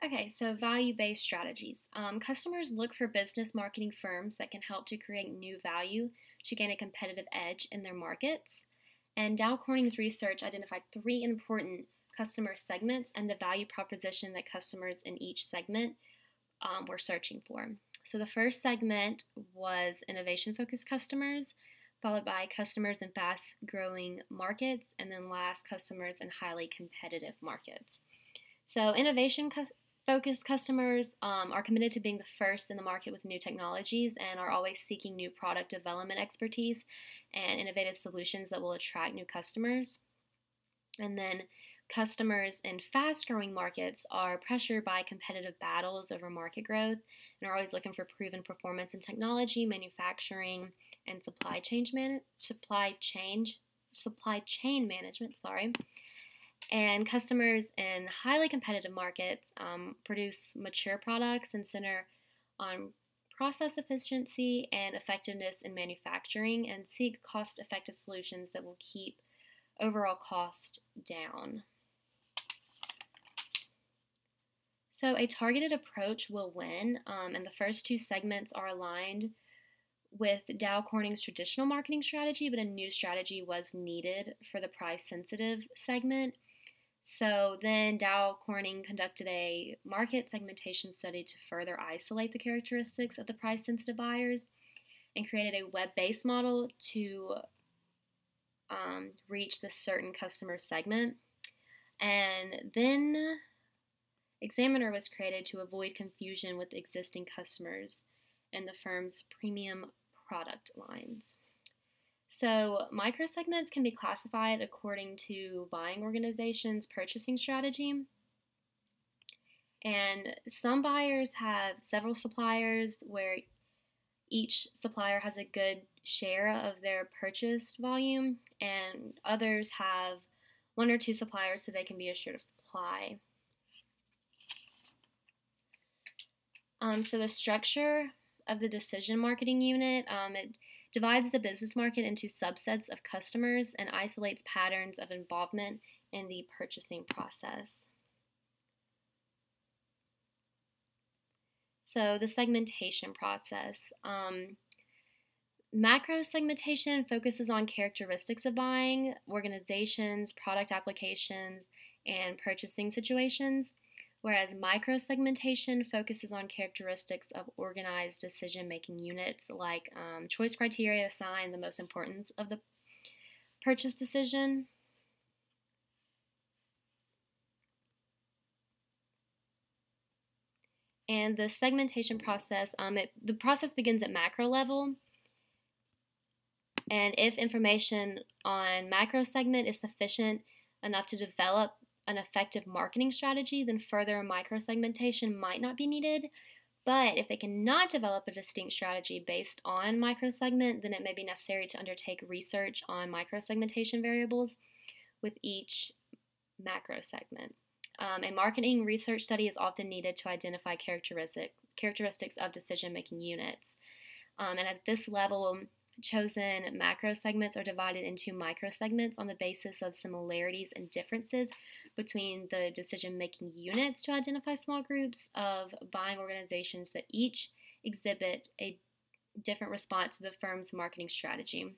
Okay, so value-based strategies. Customers look for business marketing firms that can help to create new value to gain a competitive edge in their markets. And Dow Corning's research identified three important customer segments and the value proposition that customers in each segment were searching for. So the first segment was innovation-focused customers, followed by customers in fast-growing markets, and then last, customers in highly competitive markets. So innovation focused customers are committed to being the first in the market with new technologies and are always seeking new product development expertise and innovative solutions that will attract new customers. And then customers in fast growing markets are pressured by competitive battles over market growth and are always looking for proven performance in technology, manufacturing, and supply chain management. And customers in highly competitive markets produce mature products and center on process efficiency and effectiveness in manufacturing and seek cost-effective solutions that will keep overall cost down. So a targeted approach will win, and the first two segments are aligned with Dow Corning's traditional marketing strategy, but a new strategy was needed for the price-sensitive segment. So then Dow Corning conducted a market segmentation study to further isolate the characteristics of the price-sensitive buyers and created a web-based model to reach this certain customer segment. And then Examiner was created to avoid confusion with existing customers and the firm's premium product lines. So microsegments can be classified according to buying organizations' purchasing strategy. And some buyers have several suppliers where each supplier has a good share of their purchased volume, and others have one or two suppliers so they can be assured of supply. So the structure of the decision marketing unit, it divides the business market into subsets of customers and isolates patterns of involvement in the purchasing process. So the segmentation process. Macro segmentation focuses on characteristics of buying, organizations, product applications, and purchasing situations, whereas micro-segmentation focuses on characteristics of organized decision-making units like choice criteria assign the most importance of the purchase decision. And the segmentation process, the process begins at macro level, and if information on macro segment is sufficient enough to develop an effective marketing strategy, then further microsegmentation might not be needed. But if they cannot develop a distinct strategy based on microsegment, then it may be necessary to undertake research on microsegmentation variables with each macro segment. A marketing research study is often needed to identify characteristics of decision-making units. And at this level, chosen macro segments are divided into microsegments on the basis of similarities and differences between the decision-making units to identify small groups of buying organizations that each exhibit a different response to the firm's marketing strategy.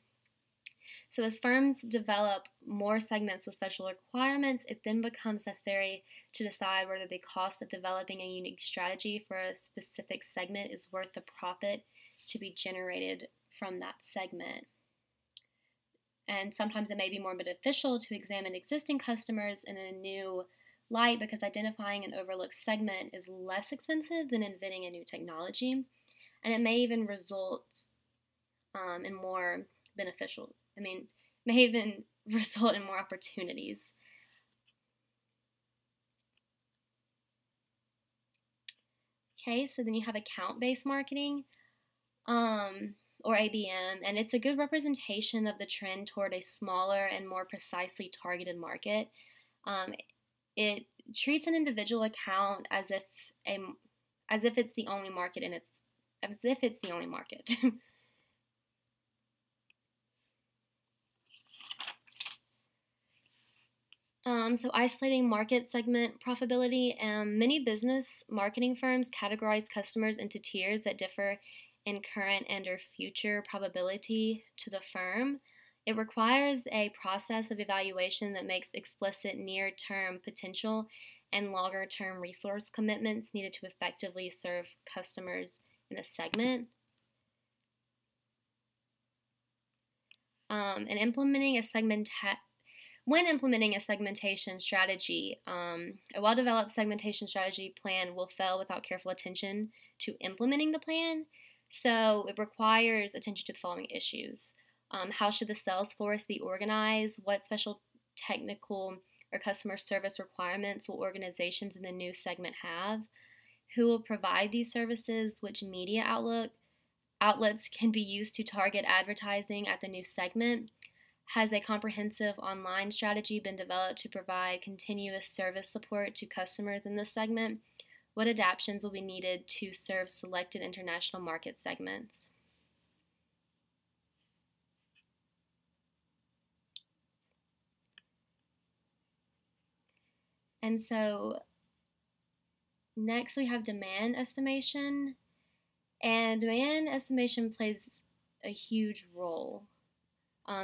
So as firms develop more segments with special requirements, it then becomes necessary to decide whether the cost of developing a unique strategy for a specific segment is worth the profit to be generated from that segment. And sometimes it may be more beneficial to examine existing customers in a new light because identifying an overlooked segment is less expensive than inventing a new technology, and it may even result in more opportunities. Okay, so then you have account-based marketing, or ABM, and it's a good representation of the trend toward a smaller and more precisely targeted market. It treats an individual account as if it's the only market So isolating market segment profitability. Many business marketing firms categorize customers into tiers that differ in current and or future probability to the firm. It requires a process of evaluation that makes explicit near-term potential and longer-term resource commitments needed to effectively serve customers in a segment. And when implementing a segmentation strategy, a well developed segmentation strategy plan will fail without careful attention to implementing the plan. So it requires attention to the following issues. How should the sales force be organized? What special technical or customer service requirements will organizations in the new segment have? Who will provide these services? Which media outlets can be used to target advertising at the new segment? Has a comprehensive online strategy been developed to provide continuous service support to customers in this segment? What adaptations will be needed to serve selected international market segments? And so next we have demand estimation. And demand estimation plays a huge role.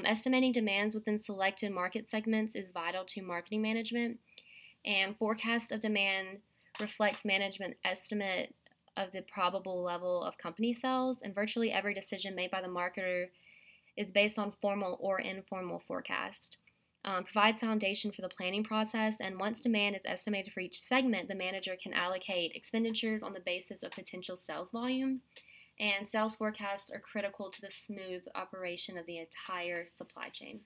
Estimating demands within selected market segments is vital to marketing management, and forecast of demand reflects management estimate of the probable level of company sales, and virtually every decision made by the marketer is based on formal or informal forecast. Provides foundation for the planning process, and once demand is estimated for each segment, the manager can allocate expenditures on the basis of potential sales volume, and sales forecasts are critical to the smooth operation of the entire supply chain.